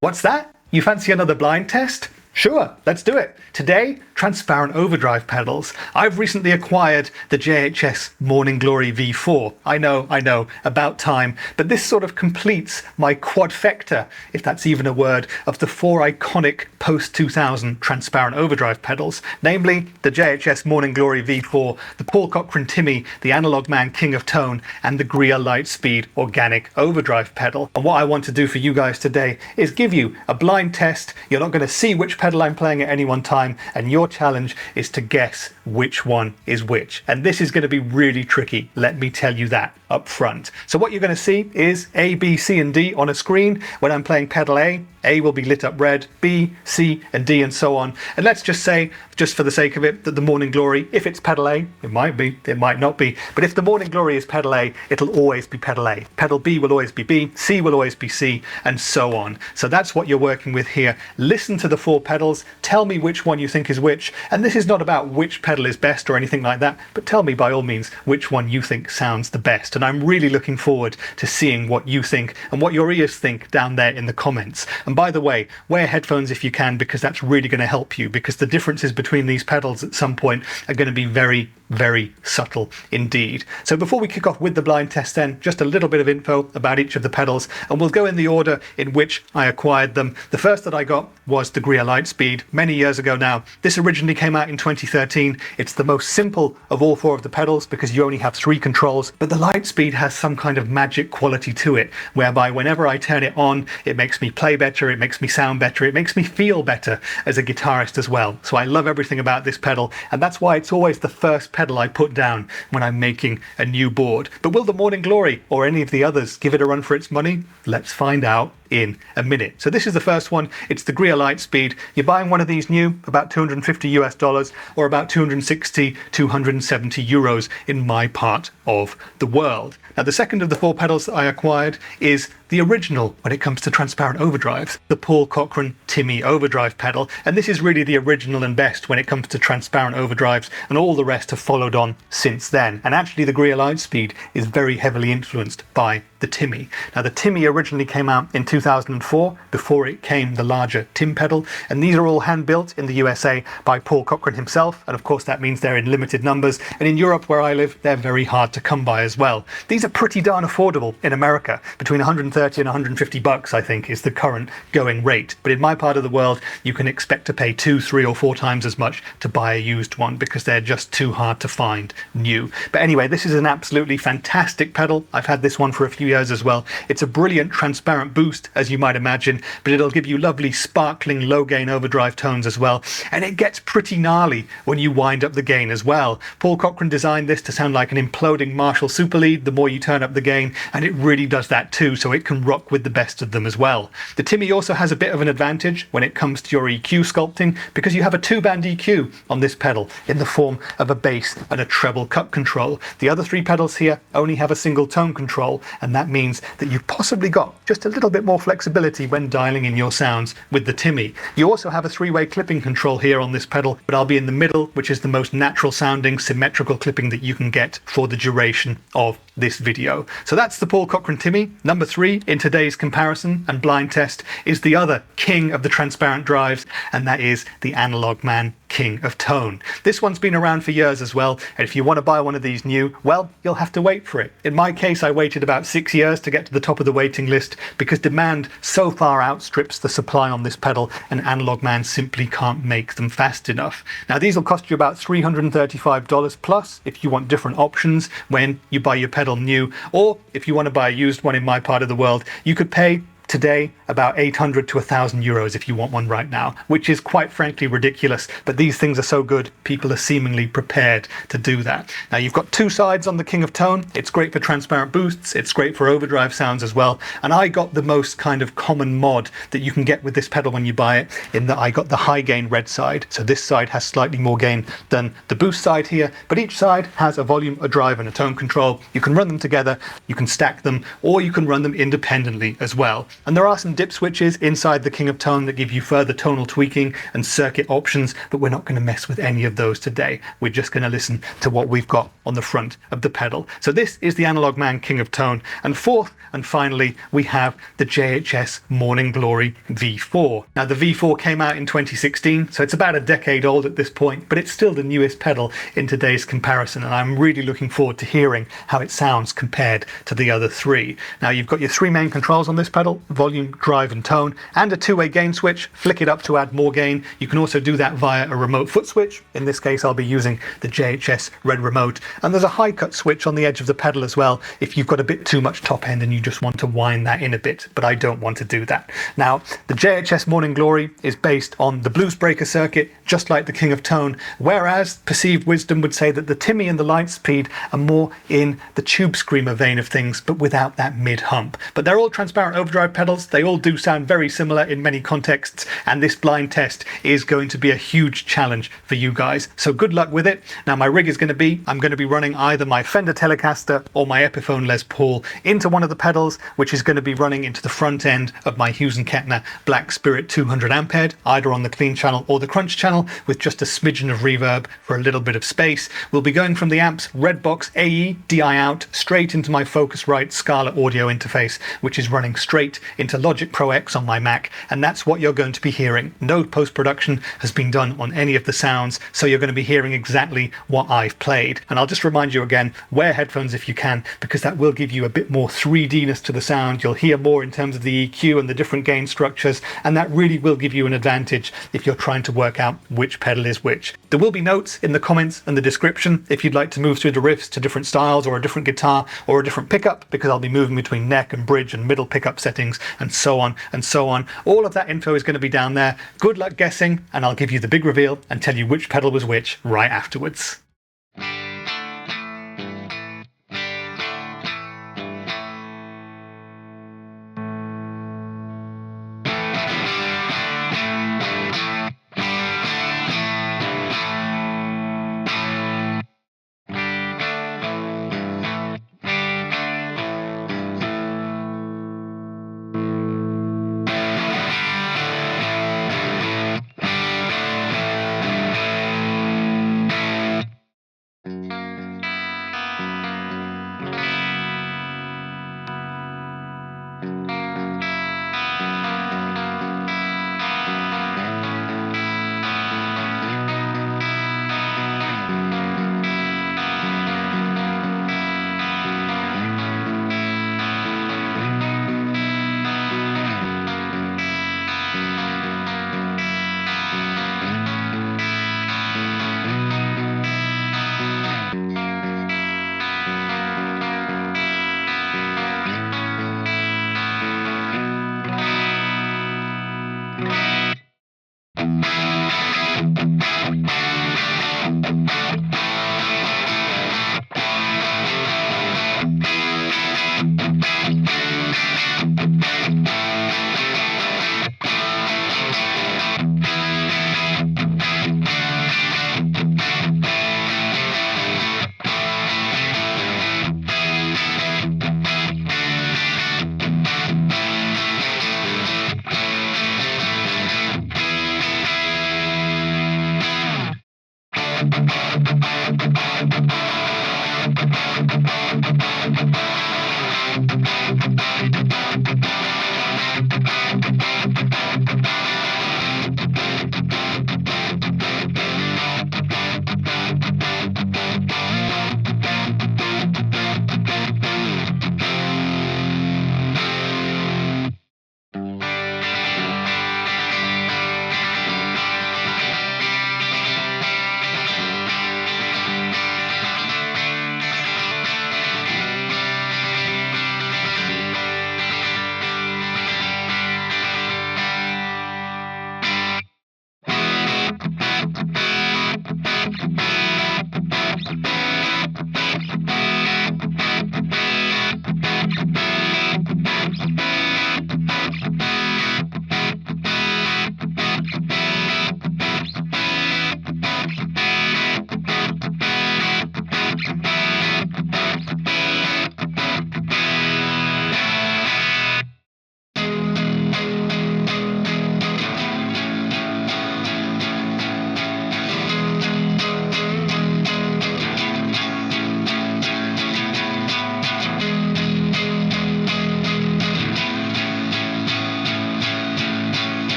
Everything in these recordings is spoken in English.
What's that? You fancy another blind test? Sure, let's do it. Today, transparent overdrive pedals. I've recently acquired the JHS Morning Glory V4. I know, about time. But this sort of completes my quadfecta, if that's even a word, of the four iconic post-2000 transparent overdrive pedals, namely the JHS Morning Glory V4, the Paul Cochrane Timmy, the Analogman King of Tone, and the Greer Lightspeed Organic Overdrive pedal. And what I want to do for you guys today is give you a blind test. You're not going to see which pedal I'm playing at any one time, and your challenge is to guess which one is which. And this is going to be really tricky, let me tell you that up front. So what you're going to see is A, B, C, and D on a screen. When I'm playing pedal A will be lit up red, B, C, and D, and so on. And let's just say, just for the sake of it, that the Morning Glory, if it's pedal A, it might be, it might not be, but if the Morning Glory is pedal A, it'll always be pedal A. Pedal B will always be B, C will always be C, and so on. So that's what you're working with here. Listen to the four pedals, tell me which one you think is which, and this is not about which pedal is best or anything like that, but tell me by all means which one you think sounds the best. And I'm really looking forward to seeing what you think and what your ears think down there in the comments. And by the way, wear headphones if you can, because that's really going to help you, because the differences between these pedals at some point are going to be very, very subtle indeed. So before we kick off with the blind test then, just a little bit of info about each of the pedals, and we'll go in the order in which I acquired them. The first that I got was the Greer Lightspeed many years ago now. This originally came out in 2013. It's the most simple of all four of the pedals because you only have 3 controls, but the Lightspeed has some kind of magic quality to it, whereby whenever I turn it on, it makes me play better, it makes me sound better, it makes me feel better as a guitarist as well. So I love everything about this pedal, and that's why it's always the first pedal I put down when I'm making a new board. But will the Morning Glory or any of the others give it a run for its money? Let's find out in a minute. So this is the first one. It's the Greer Lightspeed. You're buying one of these new, about $250 or about 260, 270 euros in my part of the world. Now the second of the 4 pedals that I acquired is the original when it comes to transparent overdrives, the Paul Cochrane Timmy overdrive pedal, and this is really the original and best when it comes to transparent overdrives, and all the rest have followed on since then. And actually the Greer Lightspeed is very heavily influenced by the Timmy. Now the Timmy originally came out in 2004, before it came the larger Tim pedal, and these are all hand built in the USA by Paul Cochrane himself, and of course that means they're in limited numbers, and in Europe where I live they're very hard to come by as well. These are pretty darn affordable in America, between 130 and 150 bucks I think is the current going rate, but in my part of the world you can expect to pay 2, 3 or 4 times as much to buy a used one because they're just too hard to find new. But anyway, this is an absolutely fantastic pedal. I've had this one for a few years as well. It's a brilliant transparent boost, as you might imagine, but it'll give you lovely sparkling low gain overdrive tones as well, and it gets pretty gnarly when you wind up the gain as well. Paul Cochrane designed this to sound like an imploding Marshall super lead the more you turn up the gain, and it really does that too, so it can rock with the best of them as well. The Timmy also has a bit of an advantage when it comes to your EQ sculpting, because you have a 2-band EQ on this pedal in the form of a bass and a treble cut control. The other 3 pedals here only have a single tone control, and that means that you've possibly got just a little bit more flexibility when dialing in your sounds with the Timmy. You also have a 3-way clipping control here on this pedal, but I'll be in the middle, which is the most natural sounding symmetrical clipping that you can get for the duration of this video. So that's the Paul Cochrane Timmy. Number 3 in today's comparison and blind test is the other king of the transparent drives, and that is the Analogman King of Tone. This one's been around for years as well, and if you want to buy one of these new, well, you'll have to wait for it. In my case, I waited about 6 years to get to the top of the waiting list because demand so far outstrips the supply on this pedal, and Analogman simply can't make them fast enough. Now these will cost you about $335 plus if you want different options when you buy your pedal new, or if you want to buy a used one in my part of the world, you could pay today about 800 to 1,000 euros if you want one right now, which is quite frankly ridiculous, but these things are so good, people are seemingly prepared to do that. Now you've got 2 sides on the King of Tone. It's great for transparent boosts, it's great for overdrive sounds as well, and I got the most kind of common mod that you can get with this pedal when you buy it, in that I got the high gain red side. So this side has slightly more gain than the boost side here, but each side has a volume, a drive and a tone control. You can run them together, you can stack them, or you can run them independently as well. And there are some dip switches inside the King of Tone that give you further tonal tweaking and circuit options, but we're not going to mess with any of those today. We're just going to listen to what we've got on the front of the pedal. So this is the Analogman King of Tone. And fourth and finally, we have the JHS Morning Glory V4. Now the V4 came out in 2016, so it's about a decade old at this point, but it's still the newest pedal in today's comparison, and I'm really looking forward to hearing how it sounds compared to the other three. Now you've got your three main controls on this pedal: volume, drive and tone, and a two-way gain switch. Flick it up to add more gain. You can also do that via a remote foot switch. In this case I'll be using the JHS Red Remote, and there's a high cut switch on the edge of the pedal as well if you've got a bit too much top end and you just want to wind that in a bit, but I don't want to do that. Now the JHS Morning Glory is based on the blues breaker circuit, just like the King of Tone, whereas perceived wisdom would say that the Timmy and the Lightspeed are more in the tube screamer vein of things, but without that mid hump. But they're all transparent overdrive pedals. They all do sound very similar in many contexts, and this blind test is going to be a huge challenge for you guys. So good luck with it. Now my rig is going to be, I'm going to be running either my Fender Telecaster or my Epiphone Les Paul into one of the pedals, which is going to be running into the front end of my Hughes & Kettner Black Spirit 200 amp head, either on the clean channel or the crunch channel, with just a smidgen of reverb for a little bit of space. We'll be going from the amp's Redbox AE DI out straight into my Focusrite Scala audio interface, which is running straight into Logic Pro X on my Mac, and that's what you're going to be hearing. No post-production has been done on any of the sounds, so you're going to be hearing exactly what I've played. And I'll just remind you again, wear headphones if you can, because that will give you a bit more 3D-ness to the sound. You'll hear more in terms of the EQ and the different gain structures, and that really will give you an advantage if you're trying to work out which pedal is which. There will be notes in the comments and the description if you'd like to move through the riffs to different styles or a different guitar or a different pickup, because I'll be moving between neck and bridge and middle pickup settings and so on and so on. All of that info is going to be down there. Good luck guessing, and I'll give you the big reveal and tell you which pedal was which right afterwards.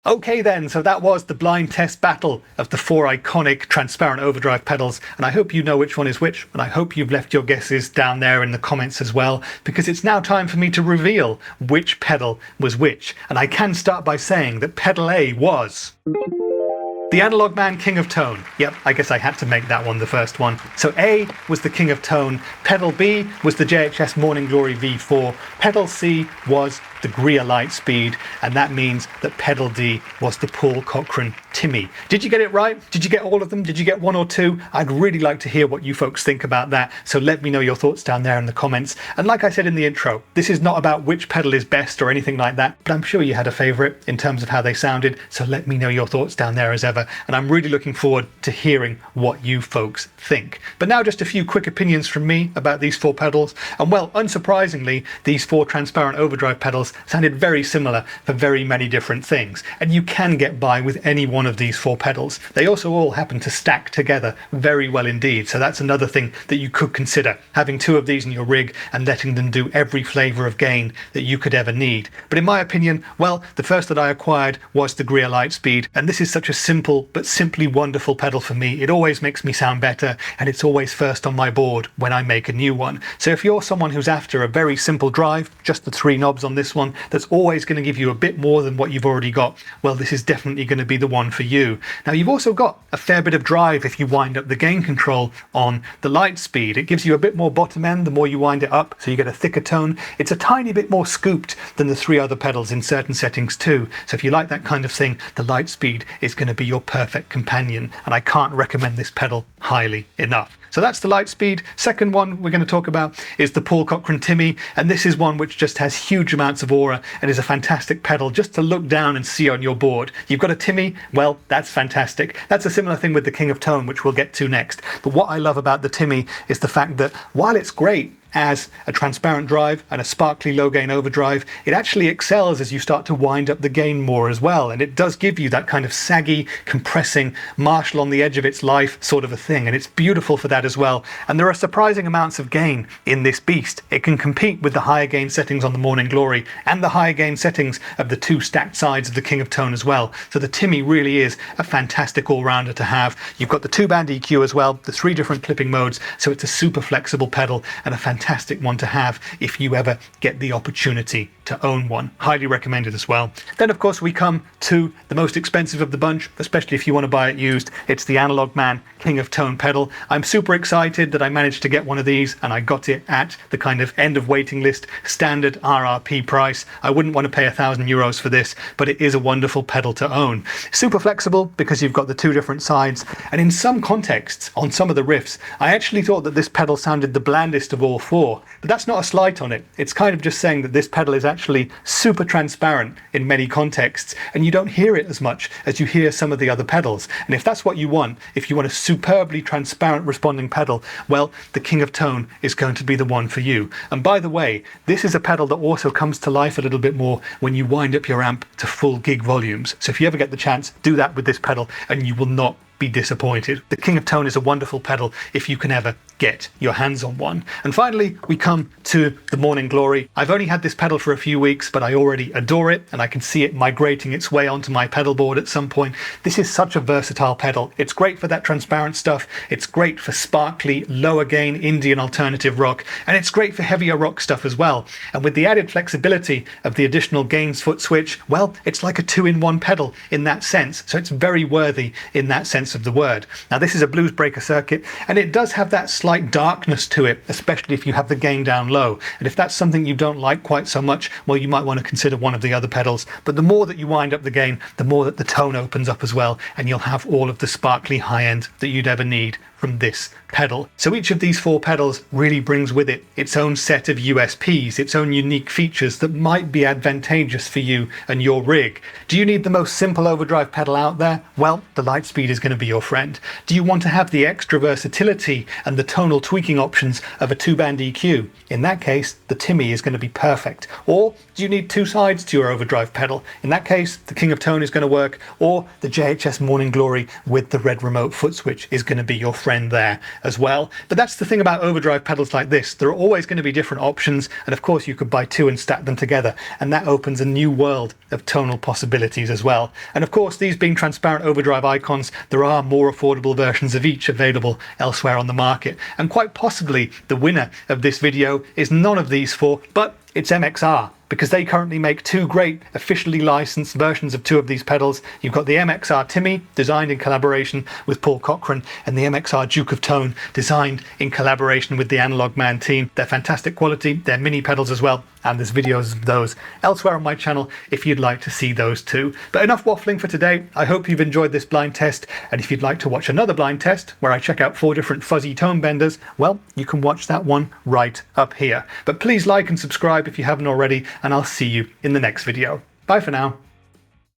Okay then, so that was the blind test battle of the four iconic transparent overdrive pedals, and I hope you know which one is which, and I hope you've left your guesses down there in the comments as well, because it's now time for me to reveal which pedal was which. And I can start by saying that pedal A was the Analogman King of Tone. Yep, I guess I had to make that one the first one. So A was the King of Tone, pedal B was the JHS Morning Glory V4, pedal C was the Greer Lightspeed, and that means that pedal D was the Paul Cochrane Timmy. Did you get it right? Did you get all of them? Did you get one or two? I'd really like to hear what you folks think about that, so let me know your thoughts down there in the comments. And like I said in the intro, this is not about which pedal is best or anything like that, but I'm sure you had a favourite in terms of how they sounded, so let me know your thoughts down there as ever, and I'm really looking forward to hearing what you folks think. But now just a few quick opinions from me about these four pedals, and well, unsurprisingly, these four transparent overdrive pedals sounded very similar for very many different things, and you can get by with any one of these four pedals. They also all happen to stack together very well indeed, so that's another thing that you could consider, having two of these in your rig and letting them do every flavour of gain that you could ever need. But in my opinion, well, the first that I acquired was the Greer Lightspeed, and this is such a simple but simply wonderful pedal for me. It always makes me sound better, and it's always first on my board when I make a new one. So if you're someone who's after a very simple drive, just the three knobs on this one, that's always going to give you a bit more than what you've already got, well, this is definitely going to be the one for you. Now, you've also got a fair bit of drive if you wind up the gain control on the Lightspeed. It gives you a bit more bottom end the more you wind it up, so you get a thicker tone. It's a tiny bit more scooped than the three other pedals in certain settings too, so if you like that kind of thing, the Lightspeed is going to be your perfect companion, and I can't recommend this pedal highly enough. So that's the Lightspeed. Second one we're going to talk about is the Paul Cochrane Timmy, and this is one which just has huge amounts of aura and is a fantastic pedal just to look down and see on your board. You've got a Timmy, well, that's fantastic. That's a similar thing with the King of Tone, which we'll get to next. But what I love about the Timmy is the fact that while it's great as a transparent drive and a sparkly low gain overdrive, it actually excels as you start to wind up the gain more as well, and it does give you that kind of saggy, compressing, Marshall on the edge of its life sort of a thing, and it's beautiful for that as well. And there are surprising amounts of gain in this beast. It can compete with the higher gain settings on the Morning Glory and the higher gain settings of the two stacked sides of the King of Tone as well. So the Timmy really is a fantastic all-rounder to have. You've got the two-band EQ as well, the three different clipping modes, so it's a super flexible pedal and a fantastic one to have if you ever get the opportunity to own one. Highly recommended as well. Then of course we come to the most expensive of the bunch, especially if you want to buy it used. It's the Analogman King of Tone pedal. I'm super excited that I managed to get one of these, and I got it at the kind of end of waiting list standard RRP price. I wouldn't want to pay €1,000 for this, but it is a wonderful pedal to own. Super flexible because you've got the two different sides, and in some contexts on some of the riffs I actually thought that this pedal sounded the blandest of all four, but that's not a slight on it. It's kind of just saying that this pedal is actually super transparent in many contexts, and you don't hear it as much as you hear some of the other pedals. And if that's what you want, if you want a superbly transparent responding pedal, well, the King of Tone is going to be the one for you. And by the way, this is a pedal that also comes to life a little bit more when you wind up your amp to full gig volumes. So if you ever get the chance, do that with this pedal and you will not be disappointed. The King of Tone is a wonderful pedal if you can ever get your hands on one. And finally, we come to the Morning Glory. I've only had this pedal for a few weeks, but I already adore it, and I can see it migrating its way onto my pedal board at some point. This is such a versatile pedal. It's great for that transparent stuff. It's great for sparkly, lower gain Indian alternative rock, and it's great for heavier rock stuff as well. And with the added flexibility of the additional gains foot switch, well, it's like a two-in-one pedal in that sense. So it's very worthy in that sense of the word. Now, this is a blues breaker circuit, and it does have that slight darkness to it, especially if you have the gain down low. And if that's something you don't like quite so much, well, you might want to consider one of the other pedals. But the more that you wind up the gain, the more that the tone opens up as well, and you'll have all of the sparkly high end that you'd ever need from this pedal. So each of these 4 pedals really brings with it its own set of USPs, its own unique features that might be advantageous for you and your rig. Do you need the most simple overdrive pedal out there? Well, the Lightspeed is going to be your friend. Do you want to have the extra versatility and the tonal tweaking options of a 2-band EQ? In that case, the Timmy is going to be perfect. Or do you need 2 sides to your overdrive pedal? In that case, the King of Tone is going to work, or the JHS Morning Glory with the red remote foot switch is going to be your friend there as well. But that's the thing about overdrive pedals like this. There are always going to be different options, and of course you could buy 2 and stack them together, and that opens a new world of tonal possibilities as well. And of course, these being transparent overdrive icons, there are more affordable versions of each available elsewhere on the market, and quite possibly the winner of this video is none of these 4, but it's MXR, because they currently make 2 great officially licensed versions of 2 of these pedals. You've got the MXR Timmy, designed in collaboration with Paul Cochrane, and the MXR Duke of Tone, designed in collaboration with the Analogman team. They're fantastic quality, they're mini pedals as well, and there's videos of those elsewhere on my channel if you'd like to see those too. But enough waffling for today. I hope you've enjoyed this blind test, and if you'd like to watch another blind test where I check out 4 different fuzzy tone benders, well, you can watch that one right up here. But please like and subscribe if you haven't already, and I'll see you in the next video. Bye for now.